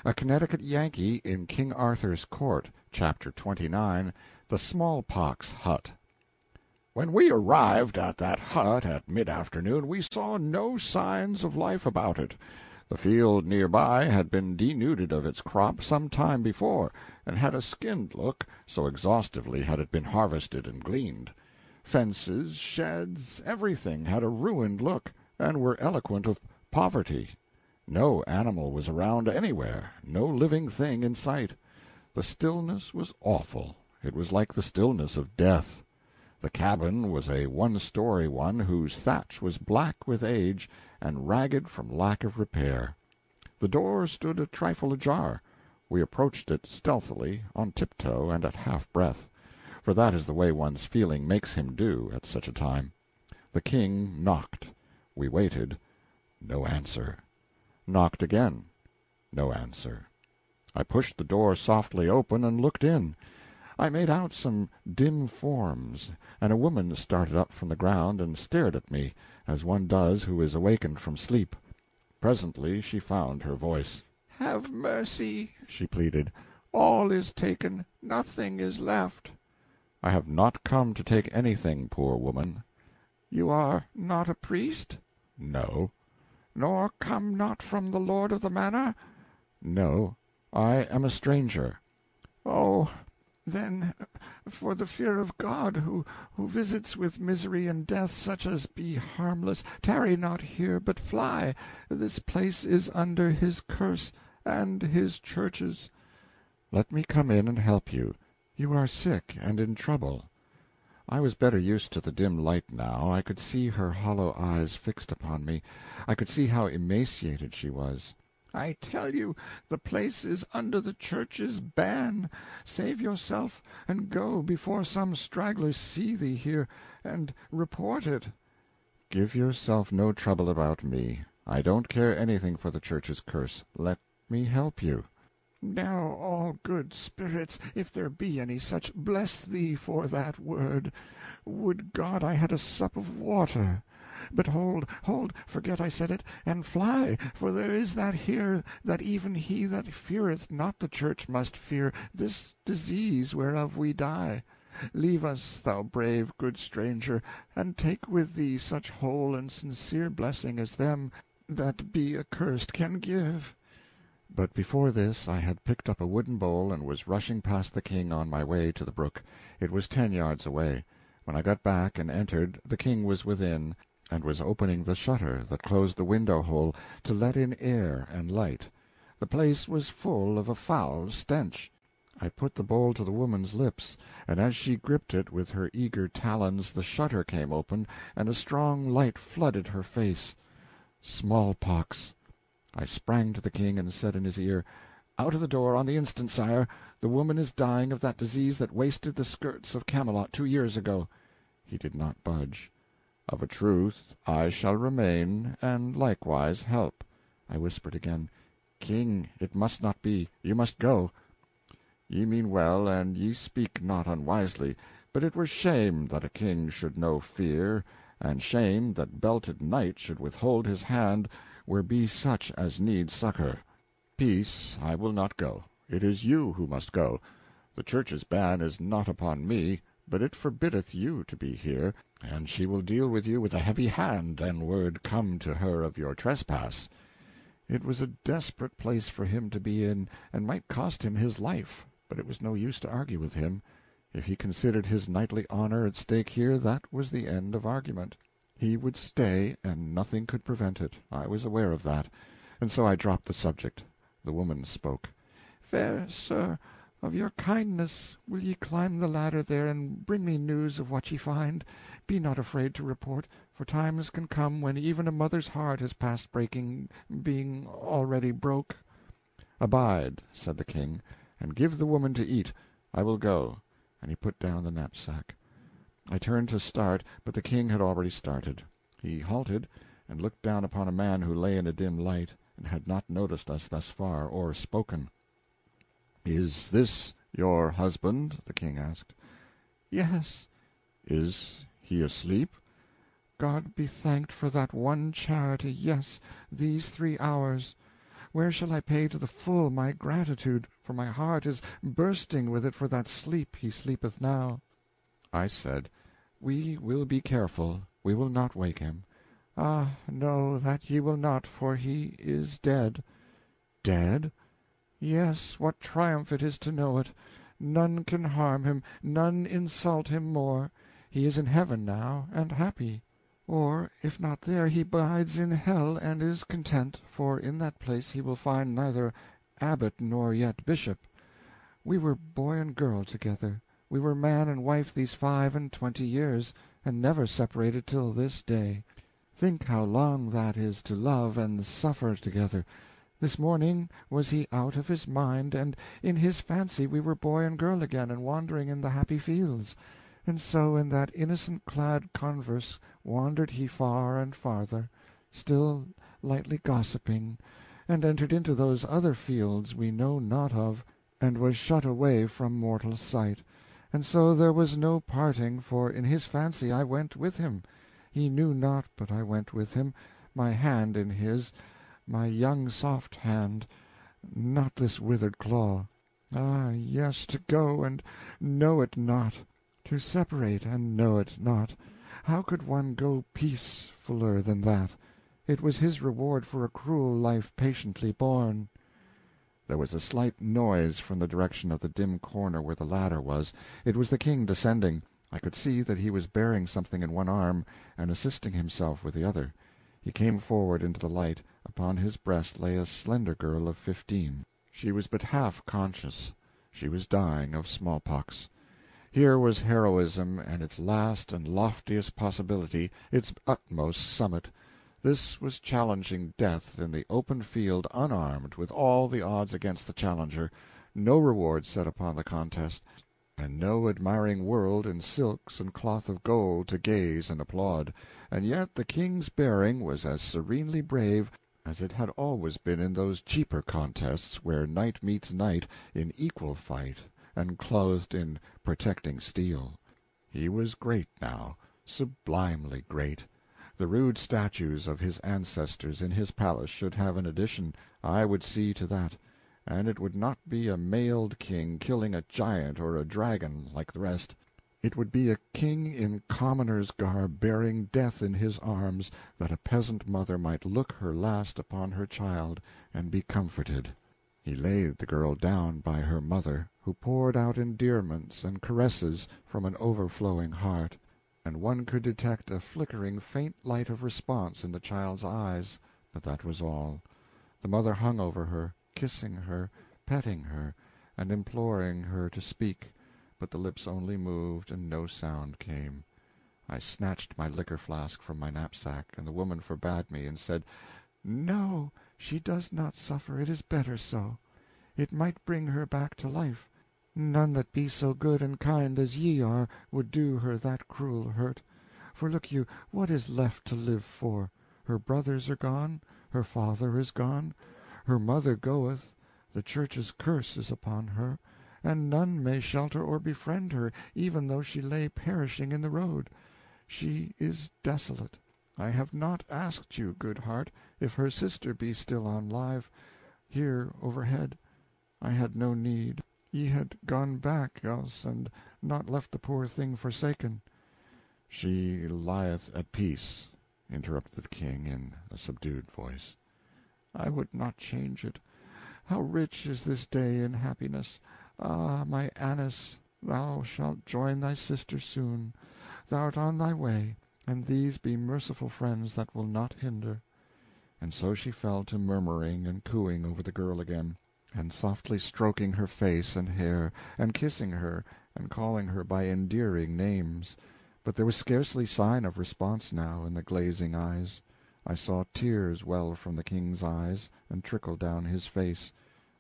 A Connecticut Yankee in King Arthur's Court, Chapter 29, The Smallpox Hut. When we arrived at that hut at mid-afternoon we saw no signs of life about it. The field near by had been denuded of its crop some time before, and had a skinned look, so exhaustively had it been harvested and gleaned. Fences, sheds, everything had a ruined look, and were eloquent of poverty. No animal was around anywhere, no living thing in sight. The stillness was awful. It was like the stillness of death. The cabin was a one-story one whose thatch was black with age and ragged from lack of repair. The door stood a trifle ajar. We approached it stealthily, on tiptoe and at half-breath, for that is the way one's feeling makes him do at such a time. The king knocked. We waited. No answer. Knocked again. No answer. I pushed the door softly open and looked in. I made out some dim forms, and a woman started up from the ground and stared at me, as one does who is awakened from sleep. Presently she found her voice. "Have mercy," she pleaded. "All is taken. Nothing is left." "I have not come to take anything, poor woman." "You are not a priest?" "No." "Nor come not from the lord of the manor?" "No, I am a stranger." "Oh, then, for the fear of God, who visits with misery and death such as be harmless, tarry not here, but fly. This place is under his curse, and his church's." "Let me come in and help you. You are sick and in trouble." I was better used to the dim light now. I could see her hollow eyes fixed upon me. I could see how emaciated she was. "I tell you the place is under the church's ban. Save yourself, and go before some stragglers see thee here, and report it." "Give yourself no trouble about me. I don't care anything for the church's curse. Let me help you." "Now all good spirits, if there be any such, bless thee for that word. Would God I had a sup of water. But hold, forget I said it, and fly, for there is that here, that even he that feareth not the church must fear, this disease whereof we die. Leave us, thou brave good stranger, and take with thee such whole and sincere blessing as them that be accursed can give." But before this I had picked up a wooden bowl and was rushing past the king on my way to the brook. It was 10 yards away. When I got back and entered, the king was within, and was opening the shutter that closed the window-hole to let in air and light. The place was full of a foul stench. I put the bowl to the woman's lips, and as she gripped it with her eager talons the shutter came open, and a strong light flooded her face. Smallpox! I sprang to the king and said in his ear, "Out of the door, on the instant, sire! The woman is dying of that disease that wasted the skirts of Camelot 2 years ago." He did not budge. "Of a truth I shall remain, and likewise help." I whispered again, "King, it must not be. You must go." "Ye mean well, and ye speak not unwisely. But it were shame that a king should know fear, and shame that belted knight should withhold his hand where be such as need succor. Peace, I will not go. It is you who must go. The church's ban is not upon me, but it forbiddeth you to be here, and she will deal with you with a heavy hand, an word come to her of your trespass." It was a desperate place for him to be in, and might cost him his life, but it was no use to argue with him. If he considered his knightly honor at stake here, that was the end of argument. He would stay, and nothing could prevent it. I was aware of that, and so I dropped the subject. The woman spoke. "Fair sir, of your kindness will ye climb the ladder there, and bring me news of what ye find? Be not afraid to report, for times can come when even a mother's heart is past breaking, being already broke." "Abide," said the king, "and give the woman to eat. I will go," and he put down the knapsack. I turned to start, but the king had already started. He halted, and looked down upon a man who lay in a dim light, and had not noticed us thus far, or spoken. "Is this your husband?" the king asked. "Yes." "Is he asleep?" "God be thanked for that one charity, yes, these 3 hours. Where shall I pay to the full my gratitude? For my heart is bursting with it for that sleep he sleepeth now." I said, "We will be careful. We will not wake him." "Ah, no, that ye will not, for he is dead." "Dead?" "Yes, what triumph it is to know it! None can harm him, none insult him more. He is in heaven now, and happy. Or, if not there, he bides in hell, and is content, for in that place he will find neither abbot nor yet bishop. We were boy and girl together. We were man and wife these 25 years, and never separated till this day. Think how long that is to love and suffer together. This morning was he out of his mind, and in his fancy we were boy and girl again, and wandering in the happy fields. And so in that innocent-clad converse wandered he far and farther, still lightly gossiping, and entered into those other fields we know not of, and was shut away from mortal sight. And so there was no parting, for in his fancy I went with him. He knew not but I went with him, my hand in his, my young soft hand, not this withered claw. Ah, yes, to go and know it not, to separate and know it not. How could one go peacefuller than that? It was his reward for a cruel life patiently borne." There was a slight noise from the direction of the dim corner where the ladder was. It was the King descending. I could see that he was bearing something in one arm, and assisting himself with the other. He came forward into the light. Upon his breast lay a slender girl of 15. She was but half conscious. She was dying of smallpox. Here was heroism at its last and loftiest possibility, its utmost summit. This was challenging death in the open field unarmed, with all the odds against the challenger, no reward set upon the contest, and no admiring world in silks and cloth of gold to gaze and applaud. And yet the King's bearing was as serenely brave as it had always been in those cheaper contests where knight meets knight in equal fight and clothed in protecting steel. He was great now, sublimely great. The rude statues of his ancestors in his palace should have an addition. I would see to that. And it would not be a mailed king killing a giant or a dragon like the rest. It would be a king in commoner's garb bearing death in his arms, that a peasant mother might look her last upon her child and be comforted. He laid the girl down by her mother, who poured out endearments and caresses from an overflowing heart, and one could detect a flickering faint light of response in the child's eyes, but that was all. The mother hung over her, kissing her, petting her, and imploring her to speak, but the lips only moved and no sound came. I snatched my liquor-flask from my knapsack, and the woman forbade me, and said, "No, she does not suffer, it is better so. It might bring her back to life. None that be so good and kind as ye are would do her that cruel hurt. For look you, what is left to live for? Her brothers are gone, her father is gone, her mother goeth, the Church's curse is upon her, and none may shelter or befriend her, even though she lay perishing in the road. She is desolate. I have not asked you, good heart, if her sister be still on live, here overhead. I had no need. Ye had gone back else, and not left the poor thing forsaken." "She lieth at peace," interrupted the King in a subdued voice. "I would not change it. How rich is this day in happiness! Ah, my Annis, thou shalt join thy sister soon. Thou'rt on thy way, and these be merciful friends that will not hinder." And so she fell to murmuring and cooing over the girl again, and softly stroking her face and hair, and kissing her, and calling her by endearing names. But there was scarcely sign of response now in the glazing eyes. I saw tears well from the King's eyes and trickle down his face.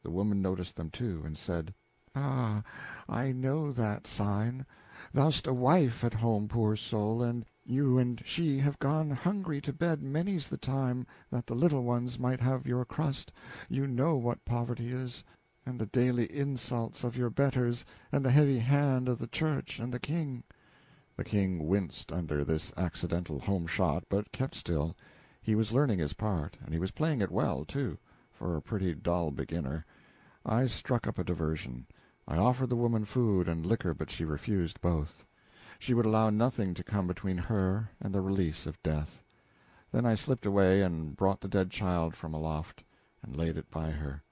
The woman noticed them too, and said, "Ah, I know that sign. Thou'st a wife at home, poor soul, and you and she have gone hungry to bed many's the time, that the little ones might have your crust. You know what poverty is, and the daily insults of your betters, and the heavy hand of the Church and the King." The King winced under this accidental home shot, but kept still. He was learning his part, and he was playing it well, too, for a pretty dull beginner. I struck up a diversion. I offered the woman food and liquor, but she refused both. She would allow nothing to come between her and the release of death. Then I slipped away and brought the dead child from aloft, and laid it by her.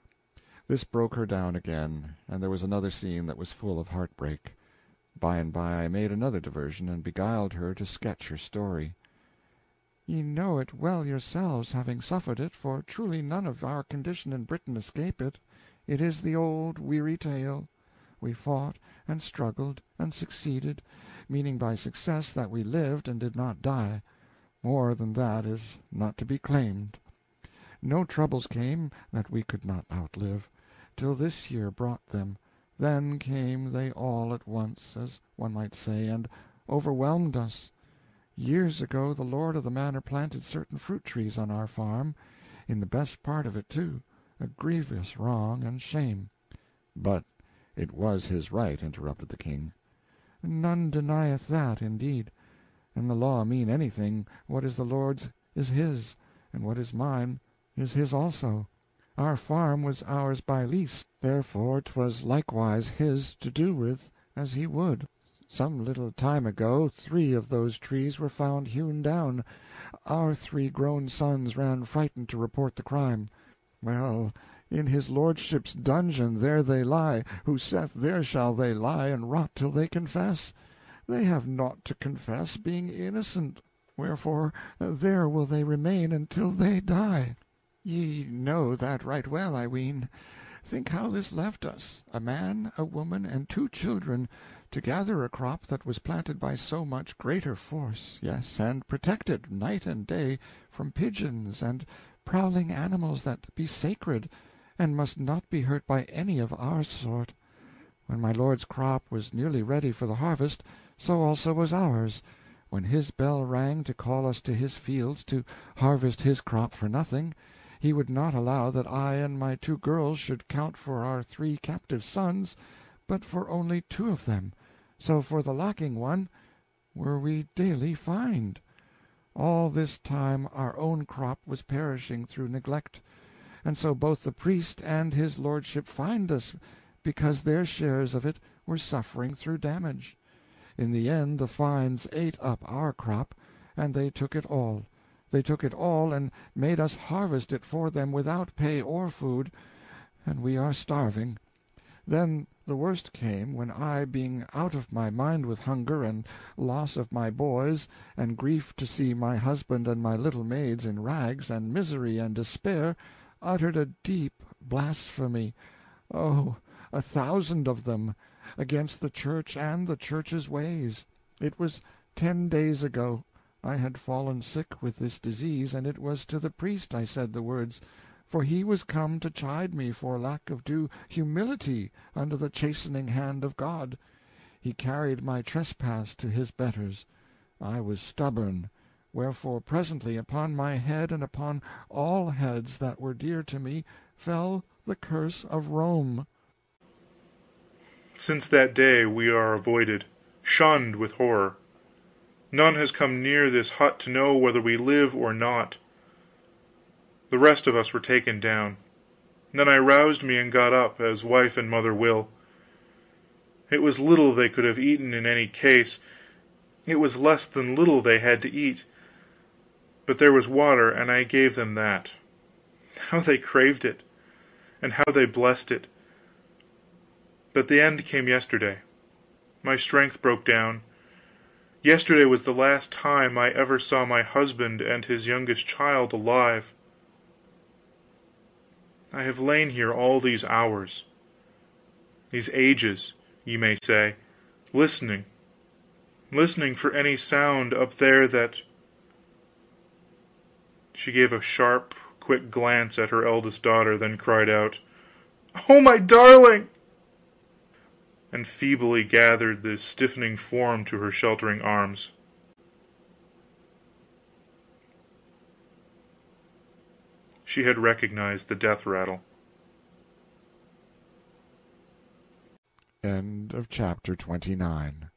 This broke her down again, and there was another scene that was full of heartbreak. By and by I made another diversion, and beguiled her to sketch her story. "Ye know it well yourselves, having suffered it, for truly none of our condition in Britain escape it. It is the old weary tale. We fought and struggled and succeeded, meaning by success that we lived and did not die. More than that is not to be claimed. No troubles came that we could not outlive, till this year brought them. Then came they all at once, as one might say, and overwhelmed us. Years ago the lord of the manor planted certain fruit trees on our farm, in the best part of it too, a grievous wrong and shame." "But it was his right," interrupted the king. "None denieth that, indeed. And the law mean anything, what is the Lord's is his, and what is mine is his also. Our farm was ours by lease, therefore 'twas likewise his to do with as he would. Some little time ago 3 of those trees were found hewn down. Our 3 grown sons ran frightened to report the crime. Well, in his lordship's dungeon there they lie, who saith there shall they lie and rot till they confess. They have naught to confess, being innocent, wherefore there will they remain until they die. Ye know that right well, I ween. Think how this left us, a man, a woman, and 2 children, to gather a crop that was planted by so much greater force, yes, and protected night and day from pigeons and prowling animals that be sacred, and must not be hurt by any of our sort. When my lord's crop was nearly ready for the harvest, so also was ours. When his bell rang to call us to his fields to harvest his crop for nothing, he would not allow that I and my 2 girls should count for our 3 captive sons, but for only 2 of them, so for the lacking one were we daily fined. All this time our own crop was perishing through neglect, and so both the priest and his lordship fined us, because their shares of it were suffering through damage. In the end the fines ate up our crop, and they took it all. They took it all, and made us harvest it for them without pay or food, and we are starving. Then the worst came, when I, being out of my mind with hunger and loss of my boys, and grief to see my husband and my little maids in rags, and misery and despair, uttered a deep blasphemy, oh, 1,000 of them, against the Church and the Church's ways. It was 10 days ago. I had fallen sick with this disease, and it was to the priest I said the words, for he was come to chide me for lack of due humility under the chastening hand of God. He carried my trespass to his betters. I was stubborn, wherefore presently upon my head and upon all heads that were dear to me fell the curse of Rome. Since that day we are avoided, shunned with horror. None has come near this hut to know whether we live or not. The rest of us were taken down. Then I roused me and got up, as wife and mother will. It was little they could have eaten in any case, it was less than little they had to eat. But there was water, and I gave them that. How they craved it, and how they blessed it! But the end came yesterday. My strength broke down. Yesterday was the last time I ever saw my husband and his youngest child alive. I have lain here all these hours, these ages, ye may say, listening for any sound up there that— She gave a sharp, quick glance at her eldest daughter, then cried out, "Oh, my darling!" and feebly gathered the stiffening form to her sheltering arms. She had recognized the death rattle. End of chapter 29.